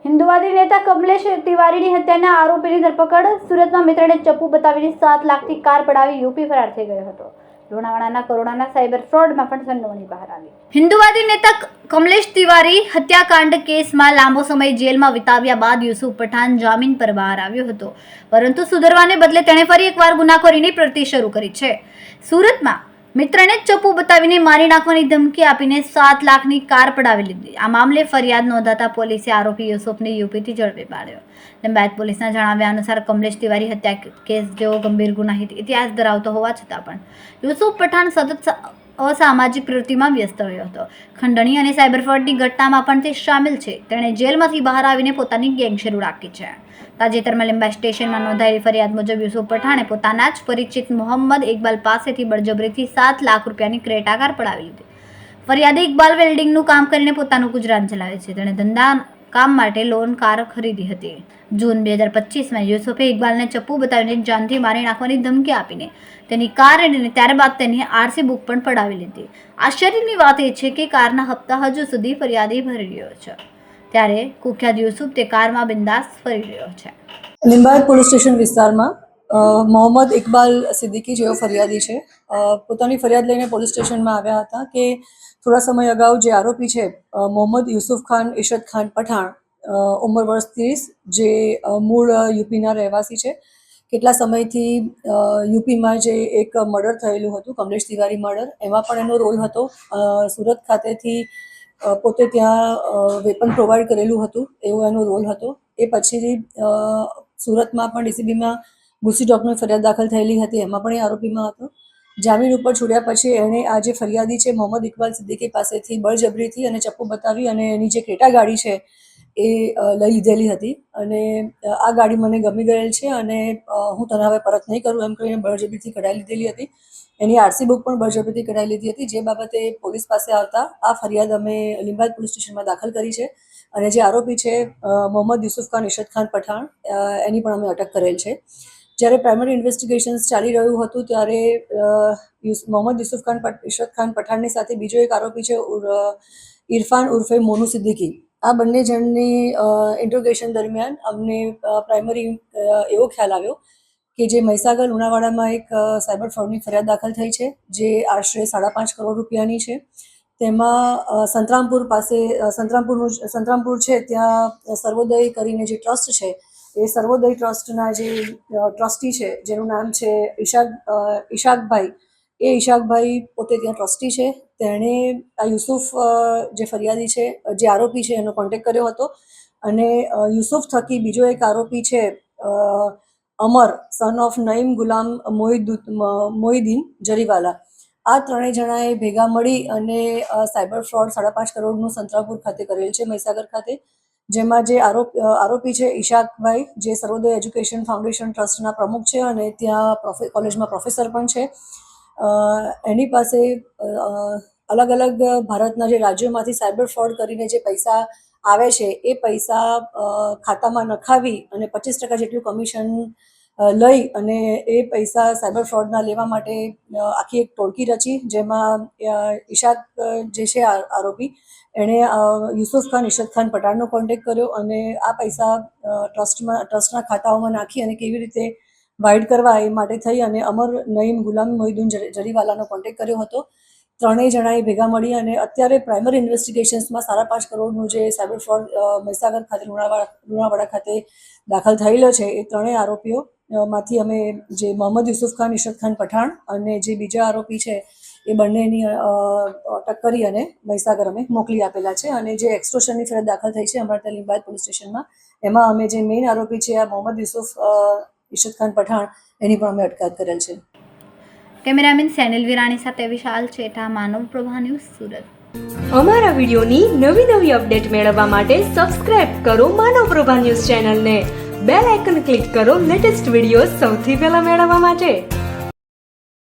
હિન્દુવાદી નેતા કમલેશ તિવારીની હત્યાના આરોપીની ધરપકડ. સુરતમાં મિત્રને ચપ્પુ બતાવીને 7 લાખની કાર પડાવી યુપી ફરાર થઈ ગયો હતો. લોણાવાડાના કરોડાના સાયબર ફ્રોડમાં પણ સંડોવણી બહાર આવી. હિન્દુવાદી નેતા કમલેશ તિવારી હત્યાકાંડ કેસમાં લાંબો સમય જેલમાં વિતાવ્યા બાદ યુસુફ પઠાણ જામીન પર બહાર આવ્યો હતો, પરંતુ સુધરવાને બદલે તેણે ફરી એકવાર ગુનાખોરીની પ્રવૃત્તિ શરૂ કરી છે. સુરતમાં મિત્રને ચપ્પુ બતાવીને મારી નાખવાની ધમકી આપીને 7 લાખની કાર પડાવી લીધી. આ મામલે ફરિયાદ નોંધાતા પોલીસે આરોપી યુસુફને યુપીથી ઝડપી પાડ્યો. લિંબાયત પોલીસના જણાવ્યા અનુસાર કમલેશ તિવારી હત્યા કેસ જેવો ગંભીર ગુનાહિત ઇતિહાસ ધરાવતો હોવા છતાં પણ યુસુફ પઠાણ સતત અસામાજિક પ્રવૃત્તિમાં વ્યસ્ત રહ્યો હતો. ખંડણી અને સાયબર ફ્રોડની ઘટનામાં પણ તે સામેલ છે. તેણે જેલમાંથી બહાર આવીને પોતાની ગેંગ શરૂ રાખી છે. તાજેતરમાં લિંબાયત સ્ટેશનમાં નોંધાયેલી ફરિયાદ મુજબ યુસુફ પઠાણે પોતાના જ પરિચિત મોહમ્મદ ઇકબાલ પાસેથી બળજબરીથી 7 લાખ રૂપિયાની ક્રેટા કાર પડાવી લીધી. ફરિયાદી ઇકબાલ વેલ્ડિંગનું કામ કરીને પોતાનું ગુજરાન ચલાવે છે. તેણે ધંધા કામ માટે લોન કાર ખરીદી હતી. જૂન 2025માં યુસુફે ઇકબાલને ચપ્પુ બતાવીને જાનથી મારી નાખવાની ધમકી આપીને તેની કાર અને ત્યારબાદ તેની આરસી બુક પણ પડાવી લીધી. આશ્ચર્યની વાત એ છે કે કારના હપ્તા હજુ સુધી ફરિયાદી ભરી રહ્યો છે, ત્યારે કુખ્યાત યુસુફ તે કારમાં બિંદાસ ફરી રહ્યો છે. લિંબાયત પોલીસ સ્ટેશન વિસ્તારમાં મોહમ્મદ ઇકબાલ સિદ્દીકી જેઓ ફરિયાદી છે, પોતાની ફરિયાદ લઈને પોલીસ સ્ટેશનમાં આવ્યા હતા કે થોડા સમય અગાઉ જે આરોપી છે મોહમ્મદ યુસુફ ખાન ઇશરત ખાન પઠાણ, ઉંમર વર્ષ 30, જે મૂળ યુપીના રહેવાસી છે, કેટલા સમયથી યુપીમાં જે એક મર્ડર થયેલું હતું, કમલેશ તિવારી મર્ડર, એમાં પણ એનો રોલ હતો. સુરત ખાતેથી પોતે ત્યાં વેપન પ્રોવાઈડ કરેલું હતું, એવો એનો રોલ હતો. એ પછી સુરતમાં પણ ડીસીબીમાં ગુસ્સી ડોકની ફરિયાદ દાખલ થયેલી હતી, એમાં પણ એ આરોપીમાં હતો. જામીન ઉપર છોડ્યા પછી એણે આ જે ફરિયાદી છે મોહમ્મદ ઇકબાલ સિદ્દીકી પાસેથી બળજબરીથી અને ચપ્પુ બતાવી અને એની જે ક્રેટા ગાડી છે એ લઈ લીધેલી હતી. અને આ ગાડી મને ગમી ગયેલ છે અને હું તને હવે પરત નહીં કરું એમ કહીને બળજબરીથી કઢાવી લીધેલી હતી. એની આરસી બુક પણ બળજબરીથી કઢાવી લીધી હતી, જે બાબતે પોલીસ પાસે આવતા આ ફરિયાદ અમે લિંબાયત પોલીસ સ્ટેશનમાં દાખલ કરી છે. અને જે આરોપી છે મોહમ્મદ યુસુફ ખાન ઇશરત ખાન પઠાણ, એની પણ અમે અટક કરેલ છે. જ્યારે પ્રાઇમરી ઇન્વેસ્ટિગેશન્સ ચાલી રહ્યું હતું ત્યારે મોહમ્મદ યુસુફ ખાન ઇશરત ખાન પઠાણની સાથે બીજો એક આરોપી છે ઇરફાન ઉર્ફે મોનુ સિદ્દીકી. આ બંને જણની ઇન્ટ્રોગેશન દરમિયાન અમને પ્રાઇમરી એવો ખ્યાલ આવ્યો કે જે મહીસાગર લુણાવાડામાં એક સાયબર ફ્રોડની ફરિયાદ દાખલ થઈ છે, જે આશરે 5.5 કરોડ રૂપિયાની છે. તેમાં સંતરામપુર પાસે સંતરામપુર છે, ત્યાં સર્વોદય કરીને જે ટ્રસ્ટ છે, એ સર્વોદય ટ્રસ્ટના જે ટ્રસ્ટી છે, જેનું નામ છે ઈશાકભાઈ, એ ઈશાકભાઈ પોતે ત્યાં ટ્રસ્ટી છે. તેણે આ યુસુફ જે ફરિયાદી છે, જે આરોપી છે, એનો કોન્ટેક્ટ કર્યો હતો. અને યુસુફ થકી બીજો એક આરોપી છે અમર, સન ઓફ નઈમ ગુલામ મોહિદ્દીન જરીવાલા, આ ત્રણેય જણાએ ભેગા મળી અને સાયબર ફ્રોડ 5.5 કરોડનું સંતરામપુર ખાતે કરેલ છે, મહીસાગર ખાતે. જેમાં જે આરોપી છે ઈશાકભાઈ, જે સર્વોદય એજ્યુકેશન ફાઉન્ડેશન ટ્રસ્ટના પ્રમુખ છે અને ત્યાં કોલેજમાં પ્રોફેસર પણ છે, એની પાસે અલગ અલગ ભારતના જે રાજ્યોમાંથી સાયબર ફ્રોડ કરીને જે પૈસા આવે છે એ પૈસા ખાતામાં નખાવી અને 25% જેટલું કમિશન લઈ અને એ પૈસા સાયબર ફ્રોડના લેવા માટે આખી એક ટોળકી રચી, જેમાં ઈશાક જે છે આરોપી, એણે યુસુફ ખાન ઇશરત ખાન પઠાણનો કોન્ટેક્ટ કર્યો અને આ પૈસા ટ્રસ્ટના ખાતાઓમાં નાખી અને કેવી રીતે વાઇડ કરવા એ માટે થઈ અને અમર નઈમ ગુલામ મોહિદ્દીન જરીવાલાનો કોન્ટેક્ટ કર્યો હતો. ત્રણેય જણાએ ભેગા મળી અને અત્યારે પ્રાઇમરી ઇન્વેસ્ટિગેશન્સમાં 5.5 કરોડનું જે સાયબર ફ્રોડ મહીસાગર ખાતે લુણાવાડા ખાતે દાખલ થયેલો છે, એ ત્રણેય આરોપીઓ માંથી અમે જે મોહમ્મદ યુસુફ ખાન ઇશરત ખાન પઠાણ અને જે બીજા આરોપી છે એ બંનેની અટક કરી અને મહીસાગર અમે મોકલી આપેલા છે. અને જે એક્સટોર્શનની ફરિયાદ દાખલ થઈ છે અમારા ત્યાં લિંબાયત પોલીસ સ્ટેશનમાં, એમાં અમે જે મેઇન આરોપી છે આ મોહમ્મદ યુસુફ ઇશરત ખાન પઠાણ, એની પણ અમે અટકાયત કરેલ છે. કેમેરામેન સેનિલ વિરાણી સાથે વિશાલ ચેઠા, માનવ પ્રભા ન્યૂઝ, સુરત. અમારા વિડીયોની નવી અપડેટ મેળવવા માટે સબસ્ક્રાઇબ કરો માનવ પ્રભા ન્યૂઝ ચેનલને. બેલ આઇકન ક્લિક કરો લેટેસ્ટ વિડીયો સૌથી પહેલા મેળવવા માટે.